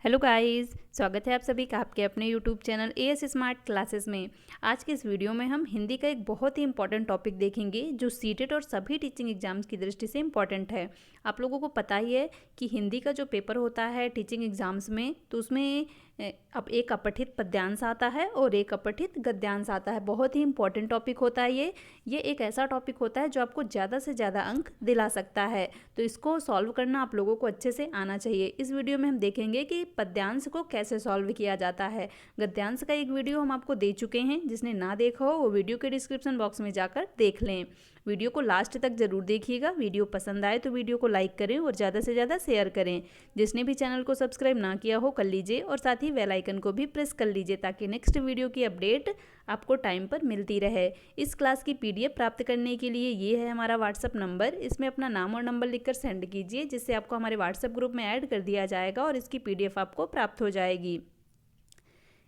Hello guys, स्वागत है आप सभी का आपके अपने YouTube channel as smart classes में। आज के इस वीडियो में हम हिंदी का एक बहुत ही इंपॉर्टेंट टॉपिक देखेंगे जो सीटेट और सभी टीचिंग एग्जाम्स की दृष्टि से इम्पॉर्टेंट है। आप लोगों को पता ही है कि हिंदी का जो पेपर होता है टीचिंग एग्जाम्स में, तो उसमें अब एक अपठित पद्यांश आता है और एक अपठित गद्यांश आता है। बहुत ही इंपॉर्टेंट टॉपिक होता है ये एक ऐसा टॉपिक होता है जो आपको ज़्यादा से ज़्यादा अंक दिला सकता है। तो इसको सॉल्व करना आप लोगों को अच्छे से आना चाहिए। इस वीडियो में हम देखेंगे कि पद्यांश को कैसे सॉल्व किया जाता है। गद्यांश का एक वीडियो हम आपको दे चुके हैं, जिसने ना देखा हो वो वीडियो के डिस्क्रिप्शन बॉक्स में जाकर देख लें। वीडियो को लास्ट तक जरूर देखिएगा। वीडियो पसंद आए तो वीडियो को लाइक करें और ज़्यादा से ज़्यादा शेयर करें। जिसने भी चैनल को सब्सक्राइब ना किया हो कर लीजिए और साथ ही बेल आइकन को भी प्रेस कर लीजिए ताकि नेक्स्ट वीडियो की अपडेट आपको टाइम पर मिलती रहे। इस क्लास की पीडीएफ प्राप्त करने के लिए ये है हमारा व्हाट्सअप नंबर। इसमें अपना नाम और नंबर लिखकर सेंड कीजिए, जिससे आपको हमारे व्हाट्सएप ग्रुप में ऐड कर दिया जाएगा और इसकी पीडीएफ आपको प्राप्त हो जाएगी।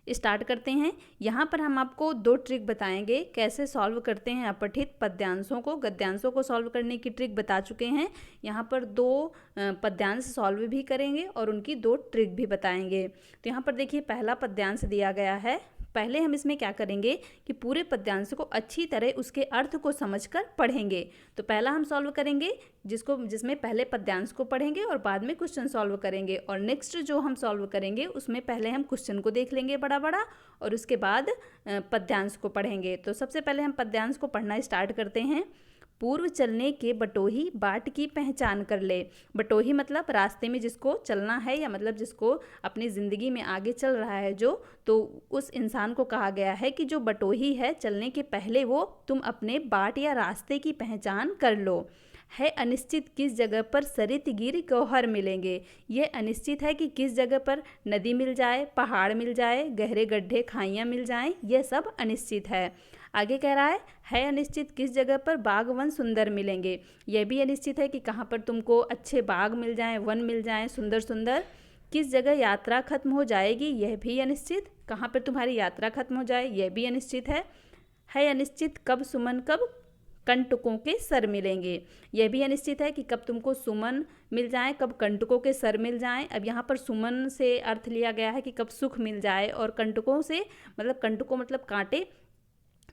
स्टार्ट करते हैं। यहाँ पर हम आपको दो ट्रिक बताएंगे कैसे सॉल्व करते हैं अपठित पद्यांशों को। गद्यांशों को सॉल्व करने की ट्रिक बता चुके हैं। यहाँ पर दो पद्यांश सॉल्व भी करेंगे और उनकी दो ट्रिक भी बताएंगे। तो यहाँ पर देखिए, पहला पद्यांश दिया गया है। पहले हम इसमें क्या करेंगे कि पूरे पद्यांश को अच्छी तरह उसके अर्थ को समझकर पढ़ेंगे। तो पहला हम सॉल्व करेंगे जिसमें पहले पद्यांश को पढ़ेंगे और बाद में क्वेश्चन सॉल्व करेंगे। और नेक्स्ट जो हम सॉल्व करेंगे उसमें पहले हम क्वेश्चन को देख लेंगे बड़ा बड़ा और उसके बाद पद्यांश को पढ़ेंगे। तो सबसे पहले हम पद्यांश को पढ़ना स्टार्ट करते हैं। पूर्व चलने के बटोही बाट की पहचान कर ले। बटोही मतलब रास्ते में जिसको चलना है, या मतलब जिसको अपनी ज़िंदगी में आगे चल रहा है जो, तो उस इंसान को कहा गया है कि जो बटोही है, चलने के पहले वो तुम अपने बाट या रास्ते की पहचान कर लो। है अनिश्चित किस जगह पर सरित गिर गौहर मिलेंगे। ये अनिश्चित है कि किस जगह पर नदी मिल जाए, पहाड़ मिल जाए, गहरे गड्ढे खाइयाँ मिल जाएं, यह सब अनिश्चित है। आगे कह रहा है अनिश्चित किस जगह पर बाग वन सुंदर मिलेंगे। यह भी अनिश्चित है कि कहाँ पर तुमको अच्छे बाग मिल जाएं, वन मिल जाएं सुंदर सुंदर। किस जगह यात्रा खत्म हो जाएगी, यह भी अनिश्चित। कहाँ पर तुम्हारी यात्रा खत्म हो जाए, यह भी अनिश्चित है। अनिश्चित कब सुमन कब कंटकों के सर मिलेंगे। यह भी अनिश्चित है कि कब तुमको सुमन मिल जाए, कब कंटकों के सर मिल जाएं। अब यहाँ पर सुमन से अर्थ लिया गया है कि कब सुख मिल जाए, और कंटकों से मतलब कंटकों मतलब कांटे,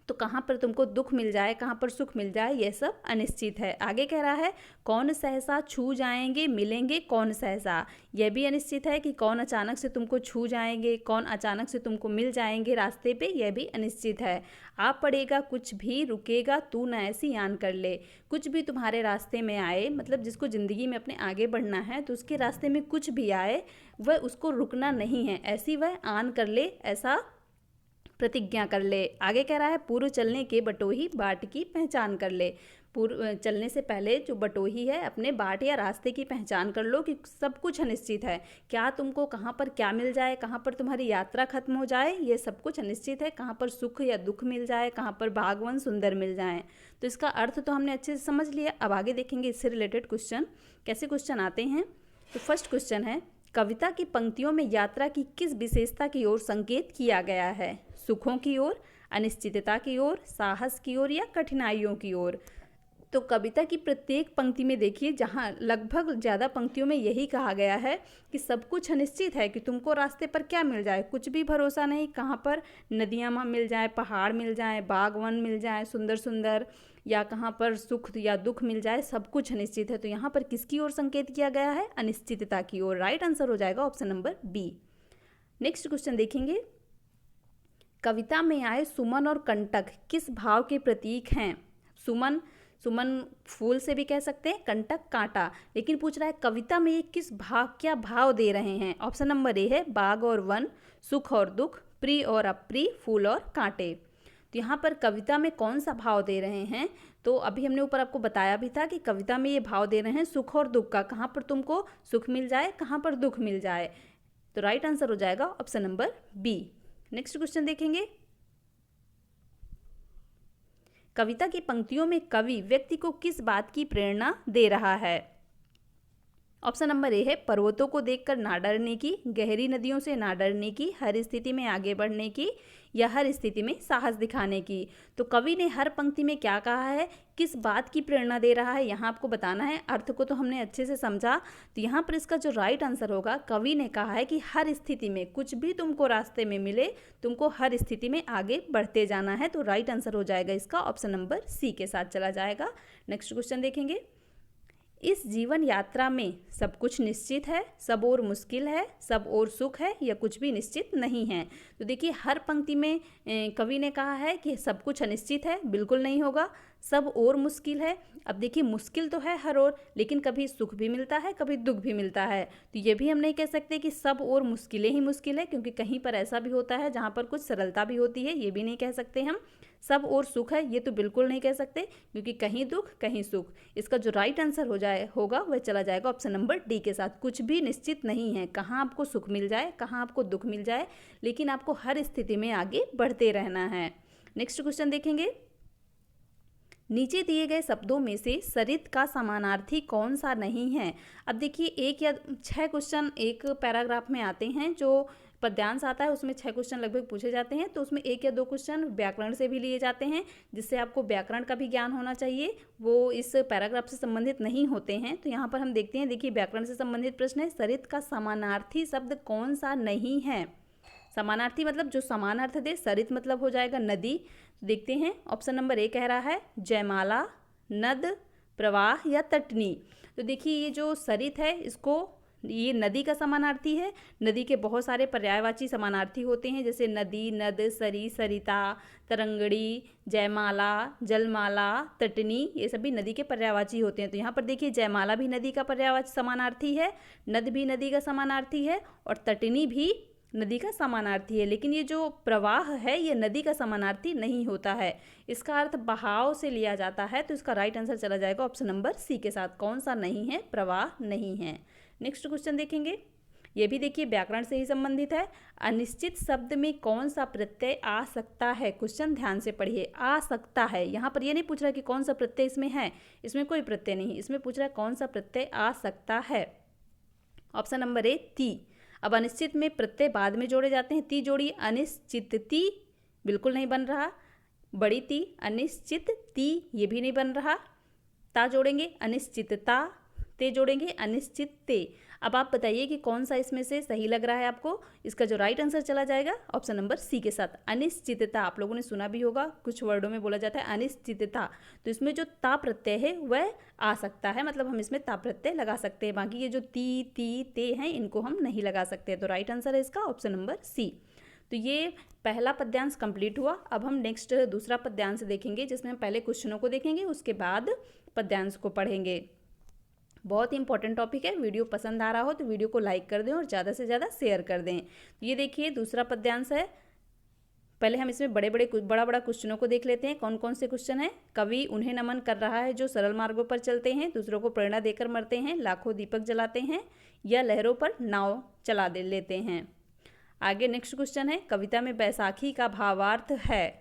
तो कहाँ पर तुमको दुख मिल जाए, कहाँ पर सुख मिल जाए, यह सब अनिश्चित है। आगे कह रहा है कौन सहसा छू जाएंगे मिलेंगे कौन सहसा। यह भी अनिश्चित है कि कौन अचानक से तुमको छू जाएंगे, कौन अचानक से तुमको मिल जाएंगे रास्ते पे, यह भी अनिश्चित है। आ पड़ेगा कुछ भी रुकेगा तू न ऐसी आन कर ले। कुछ भी तुम्हारे रास्ते में आए, मतलब जिसको ज़िंदगी में अपने आगे बढ़ना है, तो उसके रास्ते में कुछ भी आए वह उसको रुकना नहीं है, ऐसी वह आन कर ले, ऐसा प्रतिज्ञा कर ले। आगे कह रहा है पूर्व चलने के बटोही बाट की पहचान कर ले। पूर्व चलने से पहले जो बटोही है, अपने बाट या रास्ते की पहचान कर लो कि सब कुछ अनिश्चित है। क्या तुमको कहाँ पर क्या मिल जाए, कहाँ पर तुम्हारी यात्रा खत्म हो जाए, ये सब कुछ अनिश्चित है। कहाँ पर सुख या दुख मिल जाए, कहाँ पर बागवन सुंदर मिल जाए। तो इसका अर्थ तो हमने अच्छे से समझ लिया। अब आगे देखेंगे इससे रिलेटेड क्वेश्चन कैसे क्वेश्चन आते हैं। तो फर्स्ट क्वेश्चन है, कविता की पंक्तियों में यात्रा की किस विशेषता की ओर संकेत किया गया है। सुखों की ओर, अनिश्चितता की ओर, साहस की ओर या कठिनाइयों की ओर। तो कविता की प्रत्येक पंक्ति में देखिए, जहाँ लगभग ज़्यादा पंक्तियों में यही कहा गया है कि सब कुछ अनिश्चित है, कि तुमको रास्ते पर क्या मिल जाए, कुछ भी भरोसा नहीं। कहाँ पर नदियाँ मिल जाए, पहाड़ मिल जाए, बाग वन मिल जाए सुंदर सुंदर, या कहाँ पर सुख या दुख मिल जाए, सब कुछ अनिश्चित है। तो यहाँ पर किसकी ओर संकेत किया गया है, अनिश्चितता की ओर। राइट आंसर हो जाएगा option number B. Next question देखेंगे, कविता में आए सुमन और कंटक किस भाव के प्रतीक हैं। सुमन, सुमन फूल से भी कह सकते हैं, कंटक कांटा, लेकिन पूछ रहा है कविता में ये किस भाव, क्या भाव दे रहे हैं। ऑप्शन नंबर ए है बाग और वन, सुख और दुख, प्रिय और अप्रिय, फूल और कांटे। तो यहाँ पर कविता में कौन सा भाव दे रहे हैं, तो अभी हमने ऊपर आपको बताया भी था कि कविता में ये भाव दे रहे हैं सुख और दुख का। कहाँ पर तुमको सुख मिल जाए, कहाँ पर दुख मिल जाए। तो राइट आंसर हो जाएगा option number B. Next question देखेंगे, कविता की पंक्तियों में कवि व्यक्ति को किस बात की प्रेरणा दे रहा है। ऑप्शन नंबर ए है पर्वतों को देखकर ना डरने की, गहरी नदियों से ना डरने की, हर स्थिति में आगे बढ़ने की, या हर स्थिति में साहस दिखाने की। तो कवि ने हर पंक्ति में क्या कहा है, किस बात की प्रेरणा दे रहा है, यहाँ आपको बताना है। अर्थ को तो हमने अच्छे से समझा, तो यहाँ पर इसका जो राइट आंसर होगा, कवि ने कहा है कि हर स्थिति में कुछ भी तुमको रास्ते में मिले, तुमको हर स्थिति में आगे बढ़ते जाना है। तो राइट आंसर हो जाएगा इसका ऑप्शन नंबर सी के साथ चला जाएगा। नेक्स्ट क्वेश्चन देखेंगे। इस जीवन यात्रा में सब कुछ निश्चित है, सब और मुश्किल है, सब और सुख है, या कुछ भी निश्चित नहीं है। तो देखिए हर पंक्ति में कवि ने कहा है कि सब कुछ अनिश्चित है, बिल्कुल नहीं होगा। सब और मुश्किल है, अब देखिए मुश्किल तो है हर और, लेकिन कभी सुख भी मिलता है, कभी दुख भी मिलता है। तो ये भी हम नहीं कह सकते कि सब और मुश्किलें ही मुश्किल है, क्योंकि कहीं पर ऐसा भी होता है जहाँ पर कुछ सरलता भी होती है, ये भी नहीं कह सकते हम। सब और सुख है, ये तो बिल्कुल नहीं कह सकते, क्योंकि कहीं दुख कहीं सुख। इसका जो राइट आंसर होगा वह चला जाएगा ऑप्शन नंबर डी के साथ। कुछ भी निश्चित नहीं है, कहाँ आपको सुख मिल जाए, कहाँ आपको दुख मिल जाए, लेकिन आपको हर स्थिति में आगे बढ़ते रहना है। नेक्स्ट क्वेश्चन देखेंगे। नीचे दिए गए शब्दों में से सरित का समानार्थी कौन सा नहीं है। अब देखिए 1 या 6 क्वेश्चन एक पैराग्राफ में आते हैं, जो पद्यांश आता है उसमें 6 क्वेश्चन लगभग पूछे जाते हैं, तो उसमें 1 या 2 क्वेश्चन व्याकरण से भी लिए जाते हैं, जिससे आपको व्याकरण का भी ज्ञान होना चाहिए, वो इस पैराग्राफ से संबंधित नहीं होते हैं। तो यहाँ पर हम देखते हैं, देखिए व्याकरण से संबंधित प्रश्न है, सरित का समानार्थी शब्द कौन सा नहीं है। समानार्थी मतलब जो समान अर्थ दे, सरित मतलब हो जाएगा नदी। देखते हैं ऑप्शन नंबर ए कह रहा है जयमाला, नद, प्रवाह या तटनी। तो देखिए ये जो सरित है, इसको ये नदी का समानार्थी है। नदी के बहुत सारे पर्यायवाची समानार्थी होते हैं, जैसे नदी, नद, सरी, सरिता, तरंगड़ी, जयमाला, जलमाला, तटनी, ये सभी नदी के पर्यायवाची होते हैं। तो यहाँ पर देखिए जयमाला भी नदी का पर्यायवाची समानार्थी है, नद भी नदी का समानार्थी है, और तटनी भी नदी का समानार्थी है। लेकिन ये जो प्रवाह है, ये नदी का समानार्थी नहीं होता है, इसका अर्थ बहाव से लिया जाता है। तो इसका राइट आंसर चला जाएगा ऑप्शन नंबर सी के साथ। कौन सा नहीं है, प्रवाह नहीं है। नेक्स्ट क्वेश्चन देखेंगे। ये भी देखिए व्याकरण से ही संबंधित है। अनिश्चित शब्द में कौन सा प्रत्यय आ सकता है। क्वेश्चन ध्यान से पढ़िए, आ सकता है। यहाँ पर ये नहीं पूछ रहा कि कौन सा प्रत्यय इसमें है, इसमें कोई प्रत्यय नहीं, इसमें पूछ रहा है कौन सा प्रत्यय आ सकता है। ऑप्शन नंबर ए ती। अब अनिश्चित में प्रत्यय बाद में जोड़े जाते हैं, ती जोड़ी, अनिश्चित ती बिल्कुल नहीं बन रहा, बड़ी ती, अनिश्चित ती ये भी नहीं बन रहा, ता जोड़ेंगे अनिश्चितता, ते जोड़ेंगे अनिश्चित ते। अब आप बताइए कि कौन सा इसमें से सही लग रहा है आपको। इसका जो राइट आंसर चला जाएगा ऑप्शन नंबर सी के साथ, अनिश्चितता। आप लोगों ने सुना भी होगा, कुछ वर्डों में बोला जाता है अनिश्चितता, तो इसमें जो ता प्रत्यय है वह आ सकता है, मतलब हम इसमें ता प्रत्यय लगा सकते हैं। बाकी ये जो ती, ती, ते हैं, इनको हम नहीं लगा सकते। तो राइट आंसर है इसका ऑप्शन नंबर सी। तो ये पहला पद्यांश कंप्लीट हुआ। अब हम नेक्स्ट दूसरा पद्यांश देखेंगे, जिसमें हम पहले क्वेश्चनों को देखेंगे, उसके बाद पद्यांश को पढ़ेंगे। बहुत ही इंपॉर्टेंट टॉपिक है। वीडियो पसंद आ रहा हो तो वीडियो को लाइक कर दें और ज़्यादा से ज़्यादा शेयर कर दें। ये देखिए दूसरा पद्यांश है। पहले हम इसमें बड़ा बड़ा क्वेश्चनों को देख लेते हैं। कौन कौन से क्वेश्चन हैं। कवि उन्हें नमन कर रहा है जो सरल मार्गों पर चलते हैं, दूसरों को प्रेरणा देकर मरते हैं, लाखों दीपक जलाते हैं, या लहरों पर नाव चला दे लेते हैं। आगे नेक्स्ट क्वेश्चन है, कविता में बैसाखी का भावार्थ है।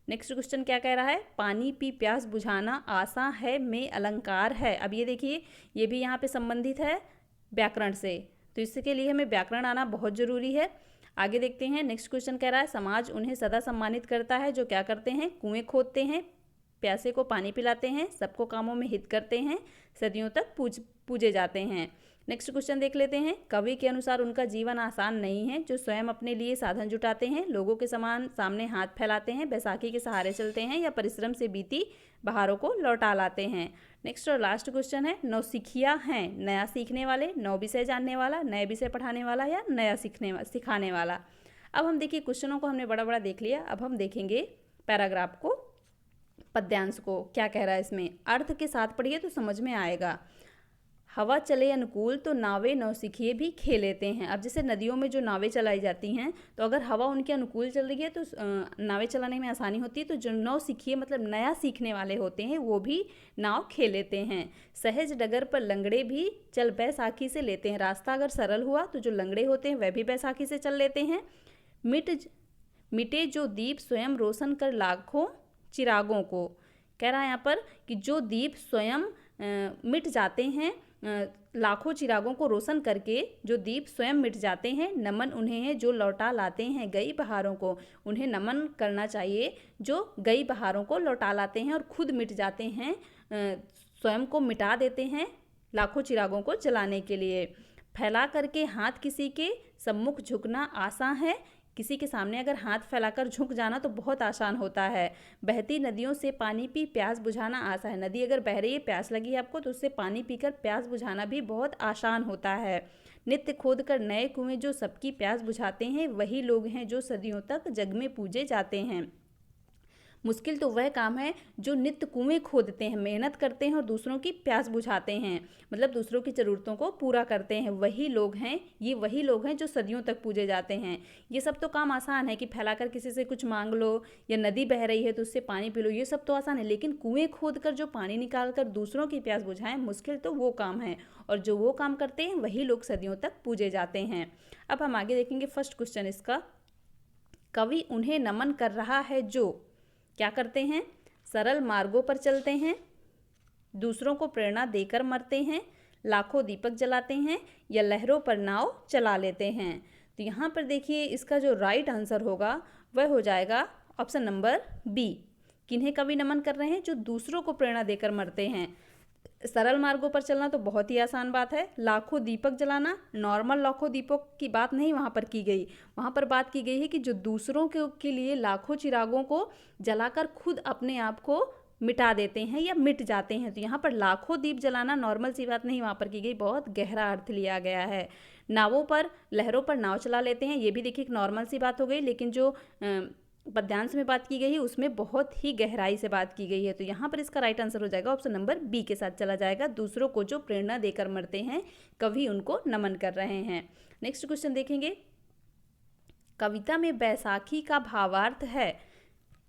नेक्स्ट क्वेश्चन क्या कह रहा है, पानी पी प्यास बुझाना आसा है में अलंकार है। अब ये देखिए ये भी यहाँ पे संबंधित है व्याकरण से, तो इसके लिए हमें व्याकरण आना बहुत ज़रूरी है। आगे देखते हैं। नेक्स्ट क्वेश्चन कह रहा है, समाज उन्हें सदा सम्मानित करता है जो क्या करते हैं, कुएं खोदते हैं, प्यासे को पानी पिलाते हैं, सबको कामों में हित करते हैं, सदियों तक पूजे जाते हैं। नेक्स्ट क्वेश्चन देख लेते हैं। कवि के अनुसार उनका जीवन आसान नहीं है जो स्वयं अपने लिए साधन जुटाते हैं, लोगों के समान सामने हाथ फैलाते हैं, बैसाखी के सहारे चलते हैं, या परिश्रम से बीती बहारों को लौटा लाते हैं। नेक्स्ट और लास्ट क्वेश्चन है, नौसिखिया हैं, नया सीखने वाले, नौ विषय जानने वाला, नए विषय पढ़ाने वाला, या नया सिखाने वाला। अब हम देखिए क्वेश्चनों को हमने बड़ा देख लिया। अब हम देखेंगे पैराग्राफ को, पद्यांश को क्या कह रहा है। इसमें अर्थ के साथ पढ़िए तो समझ में आएगा। हवा चले अनुकूल तो नावें नौसिखिए भी खेलेते हैं। अब जैसे नदियों में जो नावें चलाई जाती हैं, तो अगर हवा उनके अनुकूल चल रही है तो नावें चलाने में आसानी होती है। तो जो नौसिखिए मतलब नया सीखने वाले होते हैं वो भी नाव खेलेते हैं। सहज डगर पर लंगड़े भी चल बैसाखी से लेते हैं। रास्ता अगर सरल हुआ तो जो लंगड़े होते हैं वह भी बैसाखी से चल लेते हैं। मिटे जो दीप स्वयं रोशन कर लाखों चिरागों को। कह रहा है यहाँ पर कि जो दीप स्वयं मिट जाते हैं लाखों चिरागों को रोशन करके जो दीप स्वयं मिट जाते हैं, नमन उन्हें है जो लौटा लाते हैं गई बहारों को। उन्हें नमन करना चाहिए जो गई बहारों को लौटा लाते हैं और खुद मिट जाते हैं, स्वयं को मिटा देते हैं लाखों चिरागों को जलाने के लिए। फैला करके हाथ किसी के सम्मुख झुकना आसान है। किसी के सामने अगर हाथ फैलाकर झुक जाना तो बहुत आसान होता है। बहती नदियों से पानी पी प्यास बुझाना आसान है। नदी अगर बह रही है, प्यास लगी है आपको, तो उससे पानी पीकर प्यास बुझाना भी बहुत आसान होता है। नित्य खोद कर नए कुएं जो सबकी प्यास बुझाते हैं, वही लोग हैं जो सदियों तक जग में पूजे जाते हैं। मुश्किल तो वह काम है जो नित्य कुएं खोदते हैं, मेहनत करते हैं और दूसरों की प्यास बुझाते हैं, मतलब दूसरों की ज़रूरतों को पूरा करते हैं। वही लोग हैं, ये वही लोग हैं जो सदियों तक पूजे जाते हैं। ये सब तो काम आसान है कि फैलाकर किसी से कुछ मांग लो, या नदी बह रही है तो उससे पानी पी लो, ये सब तो आसान है। लेकिन कुएं खोद कर जो पानी निकाल कर दूसरों की प्यास बुझाएं, मुश्किल तो वो काम है। और जो वो काम करते हैं वही लोग सदियों तक पूजे जाते हैं। अब हम आगे देखेंगे फर्स्ट क्वेश्चन इसका। कवि उन्हें नमन कर रहा है जो क्या करते हैं? सरल मार्गों पर चलते हैं, दूसरों को प्रेरणा देकर मरते हैं, लाखों दीपक जलाते हैं, या लहरों पर नाव चला लेते हैं। तो यहाँ पर देखिए इसका जो राइट आंसर होगा वह हो जाएगा ऑप्शन नंबर बी। किन्हें कवि नमन कर रहे हैं? जो दूसरों को प्रेरणा देकर मरते हैं। सरल मार्गों पर चलना तो बहुत ही आसान बात है। लाखों दीपक जलाना, नॉर्मल लाखों दीपक की बात नहीं वहाँ पर की गई। वहाँ पर बात की गई है कि जो दूसरों के लिए लाखों चिरागों को जलाकर खुद अपने आप को मिटा देते हैं या मिट जाते हैं। तो यहाँ पर लाखों दीप जलाना नॉर्मल सी बात नहीं वहाँ पर की गई, बहुत गहरा अर्थ लिया गया है। नावों पर, लहरों पर नाव चला लेते हैं, ये भी देखिए एक नॉर्मल सी बात हो गई, लेकिन जो पद्यांश में बात की गई है उसमें बहुत ही गहराई से बात की गई है। तो यहाँ पर इसका राइट आंसर हो जाएगा ऑप्शन नंबर बी के साथ चला जाएगा। दूसरों को जो प्रेरणा देकर मरते हैं, कवि उनको नमन कर रहे हैं। नेक्स्ट क्वेश्चन देखेंगे। कविता में बैसाखी का भावार्थ है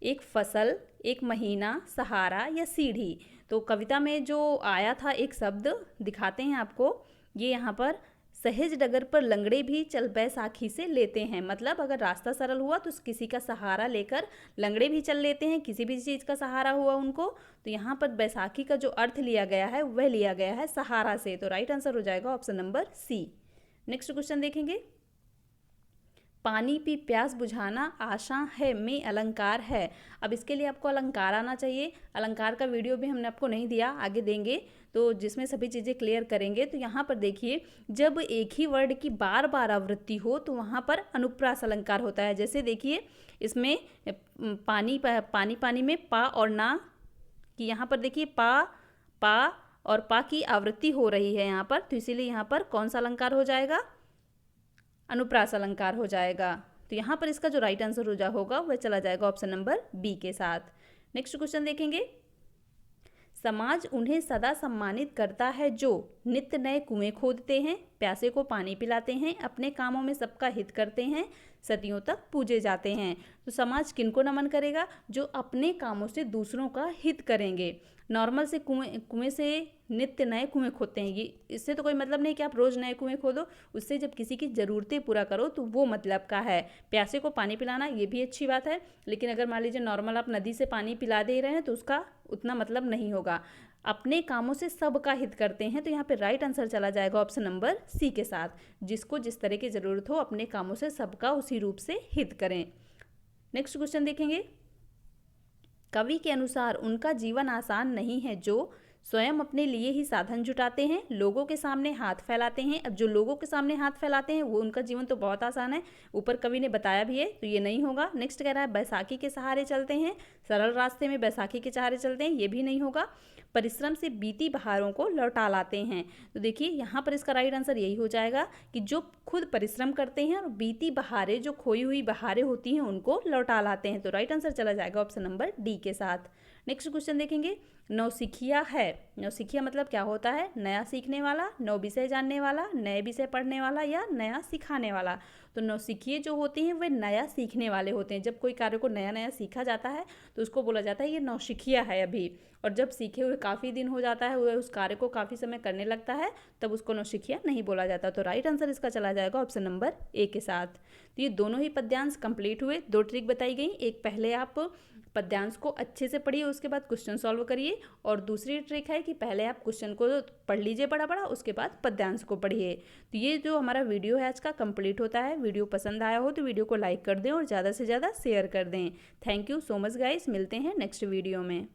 एक फसल, एक महीना, सहारा या सीढ़ी। तो कविता में जो आया था एक शब्द दिखाते हैं आपको, ये यहाँ पर सहेज डगर पर लंगड़े भी चल बैसाखी से लेते हैं। मतलब अगर रास्ता सरल हुआ तो किसी का सहारा लेकर लंगड़े भी चल लेते हैं, किसी भी चीज़ का सहारा हुआ उनको। तो यहाँ पर बैसाखी का जो अर्थ लिया गया है वह लिया गया है सहारा से। तो राइट आंसर हो जाएगा option number C. Next question देखेंगे। पानी पी प्यास बुझाना आशा है में अलंकार है। अब इसके लिए आपको अलंकार आना चाहिए। अलंकार का वीडियो भी हमने आपको नहीं दिया, आगे देंगे, तो जिसमें सभी चीज़ें क्लियर करेंगे। तो यहाँ पर देखिए, जब एक ही वर्ड की बार बार आवृत्ति हो तो वहाँ पर अनुप्रास अलंकार होता है। जैसे देखिए इसमें पानी पानी पानी में पा और ना कि यहाँ पर देखिए पा और पा की आवृत्ति हो रही है यहाँ पर, तो इसीलिए यहाँ पर कौन सा अलंकार हो जाएगा? अनुप्रास अलंकार हो जाएगा। तो यहाँ पर इसका जो राइट आंसर होगा वह चला जाएगा ऑप्शन नंबर बी के साथ। नेक्स्ट क्वेश्चन देखेंगे। समाज उन्हें सदा सम्मानित करता है जो नित्य नए कुएं खोदते हैं, प्यासे को पानी पिलाते हैं, अपने कामों में सबका हित करते हैं, सदियों तक पूजे जाते हैं। तो समाज किनको नमन करेगा? जो अपने कामों से दूसरों का हित करेंगे। नॉर्मल से कुएं से नित्य नए कुएं खोदते हैं, ये इससे तो कोई मतलब नहीं कि आप रोज़ नए कुएं खोदो, उससे जब किसी की ज़रूरतें पूरा करो तो वो मतलब का है। प्यासे को पानी पिलाना ये भी अच्छी बात है, लेकिन अगर मान लीजिए नॉर्मल आप नदी से पानी पिला दे रहे हैं तो उसका उतना मतलब नहीं होगा। अपने कामों से सबका हित करते हैं, तो यहाँ पे राइट आंसर चला जाएगा ऑप्शन नंबर सी के साथ। जिसको जिस तरह की ज़रूरत हो अपने कामों से सबका उसी रूप से हित करें। नेक्स्ट क्वेश्चन देखेंगे। कवि के अनुसार उनका जीवन आसान नहीं है जो स्वयं अपने लिए ही साधन जुटाते हैं, लोगों के सामने हाथ फैलाते हैं। अब जो लोगों के सामने हाथ फैलाते हैं वो उनका जीवन तो बहुत आसान है, ऊपर कवि ने बताया भी है, तो ये नहीं होगा। नेक्स्ट कह रहा है बैसाखी के सहारे चलते हैं, सरल रास्ते में बैसाखी के सहारे चलते हैं, ये भी नहीं होगा। परिश्रम से बीती बहारों को लौटा लाते हैं, तो देखिए यहाँ पर इसका राइट आंसर यही हो जाएगा कि जो खुद परिश्रम करते हैं और बीती बहारें, जो खोई हुई बहारें होती हैं, उनको लौटा लाते हैं। तो राइट आंसर चला जाएगा ऑप्शन नंबर डी के साथ। नेक्स्ट क्वेश्चन देखेंगे। नौसिखिया है। नौसिखिया मतलब क्या होता है? नया सीखने वाला, नौ विषय जानने वाला, नए विषय पढ़ने वाला या नया सिखाने वाला। तो नौसिखिए जो होते हैं वे नया सीखने वाले होते हैं। जब कोई कार्य को नया नया सीखा जाता है तो उसको बोला जाता है ये नौसिखिया है अभी। और जब सीखे हुए काफ़ी दिन हो जाता है, वह उस कार्य को काफ़ी समय करने लगता है, तब उसको नौसिखिया नहीं बोला जाता। तो राइट आंसर इसका चला जाएगा ऑप्शन नंबर ए के साथ। तो ये दोनों ही पद्यांश कंप्लीट हुए। 2 ट्रिक बताई गई, एक पहले आप पद्यांश को अच्छे से पढ़िए, उसके बाद क्वेश्चन सॉल्व करिए, और दूसरी ट्रिक है कि पहले आप क्वेश्चन को पढ़ लीजिए बड़ा बड़ा, उसके बाद पद्यांश को पढ़िए। तो ये जो हमारा वीडियो है आज का कंप्लीट होता है। वीडियो पसंद आया हो तो वीडियो को लाइक कर दें और ज़्यादा से ज़्यादा शेयर कर दें। Thank you so much guys, मिलते हैं नेक्स्ट वीडियो में।